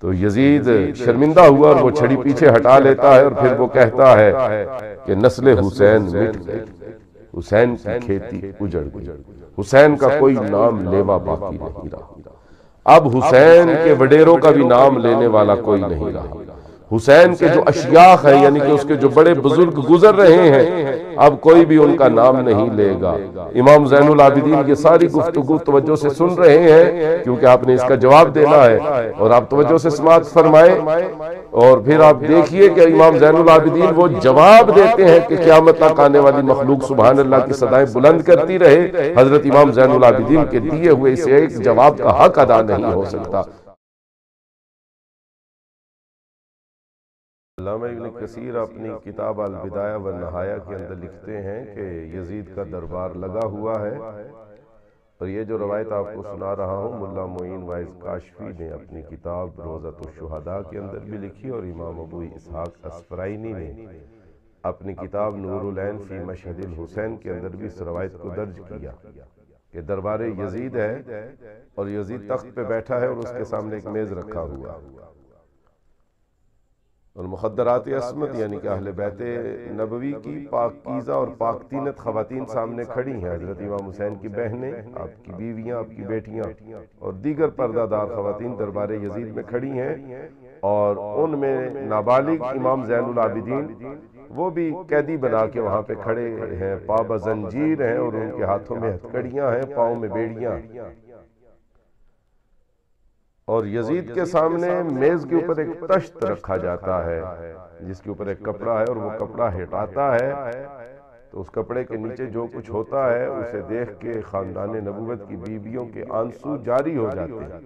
تو یزید شرمندہ ہوا اور وہ چھڑی پیچھے ہٹا لیتا ہے اور پھر وہ کہتا ہے کہ نسل حسین مٹ گئی، حسین کی کھیتی اجڑ گئی، حسین کا کوئی نام لیوا باقی نہیں رہا، اب حسین کے وڈیروں کا بھی نام لینے والا کوئی نہیں رہا، حسین کے جو اشیاخ ہیں یعنی کہ اس کے جو بڑے بزرگ گزر رہے ہیں اب کوئی بھی ان کا نام نہیں لے گا۔ امام زین العابدین یہ ساری گفتگو توجہ سے سن رہے ہیں کیونکہ آپ نے اس کا جواب دینا ہے، اور آپ توجہ سے سماعت فرمائیں اور پھر آپ دیکھیے کہ امام زین العابدین وہ جواب دیتے ہیں کہ قیامت تک آنے والی مخلوق سبحان اللہ کی صدائیں بلند کرتی رہے، حضرت امام زین العابدین کے دیے ہوئے اس ایک جواب کا حق ادا نہیں ہو سکتا۔ علامہ ابن کثیر اپنی کتاب البدایہ والنہایہ کے اندر لکھتے ہیں کہ یزید کا دربار لگا ہوا ہے، اور یہ جو روایت آپ کو سنا رہا ہوں ملا معین وائز کاشفی نے اپنی کتاب روضۃ الشہداء کے اندر بھی لکھی، اور امام ابو اسحاق اسفرائینی نے اپنی کتاب نور العین فی مشہد الحسین کے اندر بھی اس روایت کو درج کیا کہ دربار یزید ہے اور یزید تخت پہ بیٹھا ہے اور اس کے سامنے ایک میز رکھا ہوا، اور مخدرات عصمت یعنی کہ اہل بیت نبوی کی پاکیزہ اور پاک تینت خواتین سامنے کھڑی ہیں، حضرت امام حسین کی بہنیں، آپ کی بیویاں، آپ کی بیٹیاں اور دیگر پردہ دار خواتین دربار یزید میں کھڑی ہیں، اور ان میں نابالغ امام زین العابدین وہ بھی قیدی بنا کے وہاں پہ کھڑے ہیں، پا زنجیر ہیں اور ان کے ہاتھوں میں ہتھکڑیاں ہیں، پاؤں میں بیڑیاں، اور یزید کے سامنے میز کے اوپر ایک تشت رکھا جاتا ہے جس کے اوپر ایک کپڑا ہے، اور وہ کپڑا ہٹاتا ہے تو اس کپڑے کے نیچے جو کچھ ہوتا ہے اسے دیکھ کے خاندان نبوت کی بیویوں کے آنسو جاری ہو جاتے ہیں،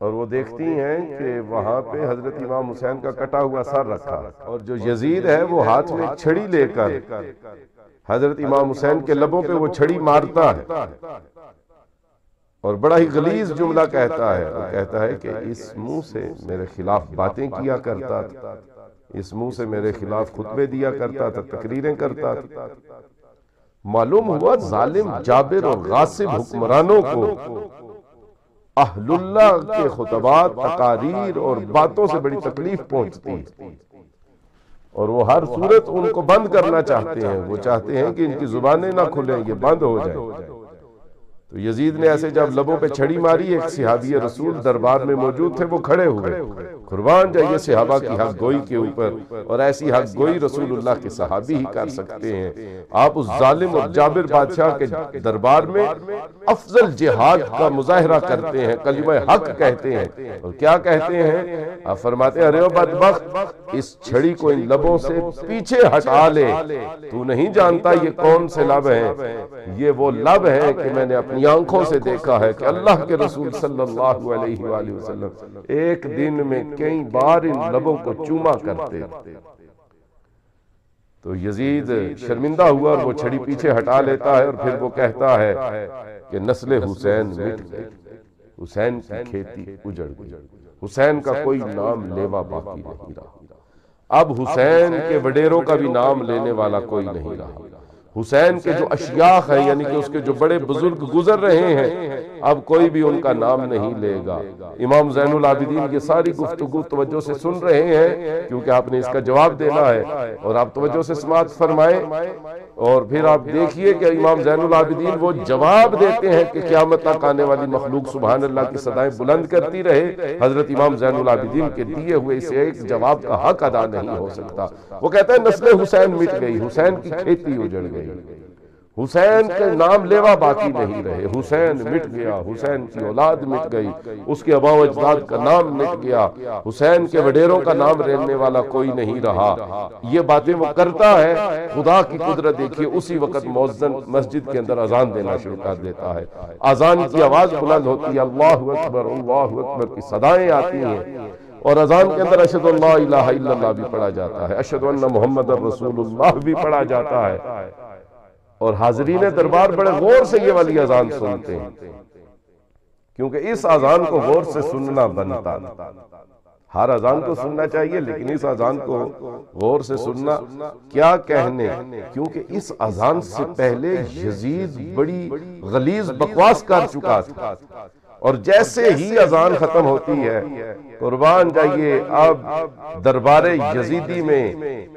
اور وہ دیکھتی ہیں کہ وہاں پہ حضرت امام حسین کا کٹا ہوا سر رکھا، اور جو یزید ہے وہ ہاتھ میں چھڑی لے کر حضرت امام حسین کے لبوں پہ وہ چھڑی مارتا ہے، اور بڑا ہی غلیظ جملہ کہتا ہے، وہ کہتا ہے کہ اس منہ سے میرے خلاف باتیں کیا کرتا تھا، اس منہ سے میرے خلاف خطبے دیا کرتا تھا، تقریریں کرتا تھا۔ معلوم ہوا ظالم جابر اور غاصب حکمرانوں کو اہل اللہ کے خطبات، تقاریر اور باتوں سے بڑی تکلیف پہنچتی ہے، اور وہ ہر صورت ان کو بند کرنا چاہتے ہیں، وہ چاہتے ہیں کہ ان کی زبانیں نہ کھلیں، یہ بند ہو جائیں۔ تو یزید نے ایسے جب لبوں پہ چھڑی ماری، ایک صحابی رسول دربار میں موجود تھے، وہ کھڑے ہوئے، قربان جائیے صحابہ کی حق گوئی کے اوپر، اور ایسی حق گوئی رسول اللہ کے صحابی ہی کر سکتے ہیں۔ آپ اس ظالم اور جابر بادشاہ کے دربار میں افضل جہاد کا مظاہرہ کرتے ہیں، کلمہ حق کہتے ہیں، اور کیا کہتے ہیں؟ آپ فرماتے ہیں ارے او بدبخت، اس چھڑی کو ان لبوں سے پیچھے ہٹا لے، تو نہیں جانتا یہ کون سے لب ہیں، یہ وہ لب ہیں کہ میں نے اپنی آنکھوں سے دیکھا ہے کہ اللہ کے رسول صلی اللہ علیہ وآلہ وسلم ایک دن میں کئی بار ان لبوں کو چوما کرتے۔ تو یزید شرمندہ ہوا اور وہ چھڑی پیچھے ہٹا لیتا ہے، اور پھر وہ کہتا ہے کہ نسل حسین مٹ گئی، حسین کی کھیتی اجڑ گئی، حسین کا کوئی نام لیوا باقی نہیں رہا، اب حسین کے وڈیروں کا بھی نام لینے والا کوئی نہیں رہا، حسین کے جو اشیاخ ہیں یعنی کہ اس کے جو بڑے بزرگ گزر رہے ہیں اب کوئی بھی ان کا نام نہیں لے گا۔ امام زین العابدین یہ ساری گفتگو توجہ سے سن رہے ہیں کیونکہ آپ نے اس کا جواب دینا ہے، اور آپ توجہ سے سماعت فرمائیں اور پھر آپ دیکھیے کہ امام زین العابدین وہ جواب دیتے ہیں کہ قیامت تک آنے والی مخلوق سبحان اللہ کی صدائیں بلند کرتی رہے، حضرت امام زین العابدین کے دیے ہوئے اس ایک جواب کا حق ادا نہیں ہو سکتا۔ وہ کہتا ہے نسل حسین مٹ گئی، حسین کی کھیتی اجڑ گئی، حسین کے نام لیوا باقی نہیں رہے، حسین مٹ گیا، حسین کی اولاد مٹ گئی، اس کے آباء و اجداد کا نام مٹ گیا، حسین کے وڈیروں کا نام لینے والا کوئی نہیں رہا۔ یہ باتیں وہ کرتا ہے، خدا کی قدرت دیکھیے اسی وقت مؤذن مسجد کے اندر اذان دینا شروع کر دیتا ہے، اذان کی آواز بلند ہوتی ہے، اللہ اکبر اللہ اکبر کی صدائیں آتی ہیں، اور اذان کے اندر اشہد ان لا الہ الا اللہ بھی پڑھا جاتا ہے، اشہد ان محمد رسول اللہ بھی پڑھا جاتا ہے، اور حاضرین دربار بڑے غور سے یہ والی اذان سنتے ہیں کیونکہ اس اذان کو غور سے سننا بنتا، ہر اذان کو سننا چاہیے لیکن اس اذان کو غور سے سننا کیا کہنے، کیونکہ اس اذان سے پہلے یزید بڑی غلیظ بکواس کر چکا تھا، اور جیسے ہی اذان ختم ہوتی ہے، قربان جائیے اب دربار یزیدی میں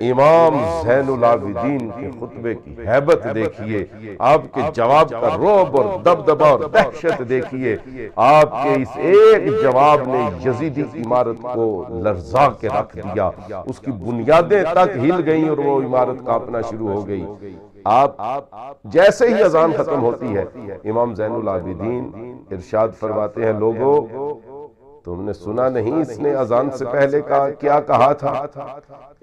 امام زین العابدین کے خطبے کی ہیبت دیکھیے، آپ کے جواب کا رعب اور دبدبہ اور دہشت دیکھیے۔ آپ کے اس ایک جواب نے یزیدی عمارت کو لرزا کے رکھ دیا، اس کی بنیادیں تک ہل گئیں اور وہ عمارت کانپنا شروع ہو گئی۔ آپ جیسے ہی اذان ختم ہوتی ہے، امام زین العابدین ارشاد فرماتے ہیں، لوگو تم نے سنا نہیں اس نے اذان سے پہلے کیا کہا تھا؟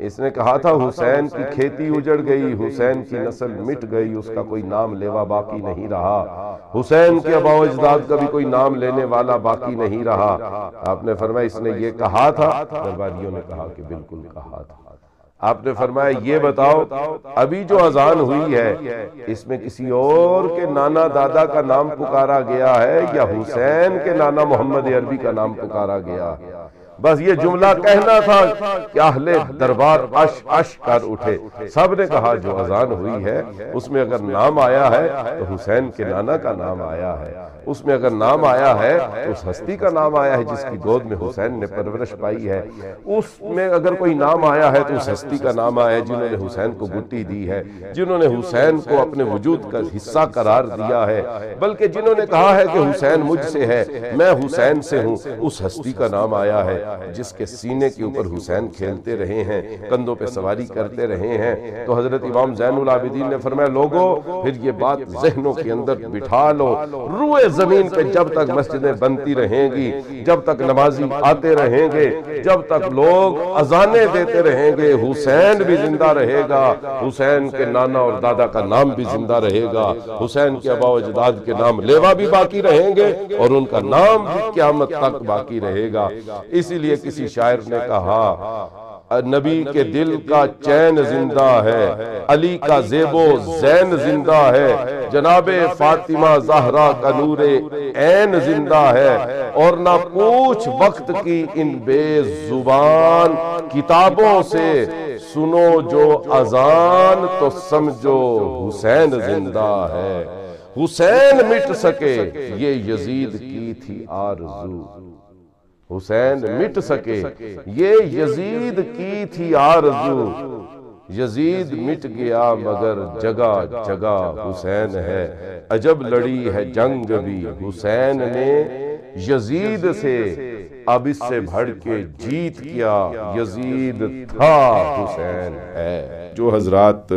اس نے کہا تھا حسین کی کھیتی اجڑ گئی، حسین کی نسل مٹ گئی، اس کا کوئی نام لیوا باقی نہیں رہا، حسین کے آباء و اجداد کا بھی کوئی نام لینے والا باقی نہیں رہا۔ آپ نے فرمایا اس نے یہ کہا تھا؟ درباریوں نے کہا کہ بالکل کہا تھا۔ آپ نے فرمایا یہ بتاؤ ابھی جو اذان ہوئی ہے اس میں کسی اور کے نانا دادا کا نام پکارا گیا ہے یا حسین کے نانا محمد عربی کا نام پکارا گیا؟ بس یہ جملہ کہنا تھا کہ اہل دربار اش اش کر اٹھے۔ سب نے کہا جو اذان ہوئی ہے اس میں اگر نام آیا ہے تو حسین کے نانا کا نام آیا ہے، اس میں اگر نام آیا ہے تو اس ہستی کا نام آیا ہے جس کی گود میں حسین نے پرورش پائی ہے، اس میں اگر کوئی نام آیا ہے تو اس ہستی کا نام آیا ہے جنہوں نے حسین کو گٹی دی ہے، جنہوں نے حسین کو اپنے وجود کا حصہ قرار دیا ہے، بلکہ جنہوں نے کہا ہے کہ حسین مجھ سے ہے، میں حسین سے ہوں، اس ہستی کا نام آیا ہے جس کے سینے کے اوپر حسین کھیلتے رہے ہیں، کندھوں پہ سواری کرتے رہے ہیں۔ تو حضرت امام زین العابدین نے فرمایا لوگو پھر یہ بات ذہنوں کے اندر بٹھا لو، روئے زمین پہ جب تک مسجدیں بنتی رہیں گی، جب تک نمازی آتے رہیں گے، جب تک لوگ اذانیں دیتے رہیں گے، حسین بھی زندہ رہے گا، حسین کے نانا اور دادا کا نام بھی زندہ رہے گا، حسین کے آباء و اجداد کے نام لیوا بھی باقی رہیں گے اور ان کا نام بھی قیامت تک باقی رہے گا۔ اسی لیے کسی شاعر نے کہا نبی کے دل کا چین زندہ ہے، علی کا زیب و زین زندہ ہے، جناب فاطمہ زہرا کا نور عین زندہ ہے، اور نہ پوچھ وقت کی ان بے زبان کتابوں سے، سنو جو اذان تو سمجھو حسین زندہ ہے۔ حسین مٹ سکے یہ یزید کی تھی آرزو، حسین مٹ سکے یہ یزید کی تھی آرزو، یزید مٹ گیا مگر جگہ جگہ حسین ہے، عجب لڑی ہے جنگ بھی حسین نے یزید سے، اب اس سے بڑھ کے جیت کیا یزید تھا حسین ہے۔ جو حضرات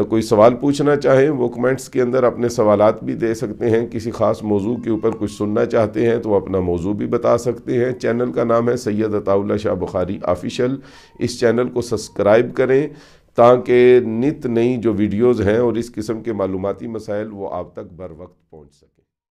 کوئی سوال پوچھنا چاہیں وہ کمنٹس کے اندر اپنے سوالات بھی دے سکتے ہیں، کسی خاص موضوع کے اوپر کچھ سننا چاہتے ہیں تو وہ اپنا موضوع بھی بتا سکتے ہیں۔ چینل کا نام ہے سید عطا اللہ شاہ بخاری آفیشل، اس چینل کو سبسکرائب کریں تاکہ نت نئی جو ویڈیوز ہیں اور اس قسم کے معلوماتی مسائل وہ آپ تک بر وقت پہنچ سکیں۔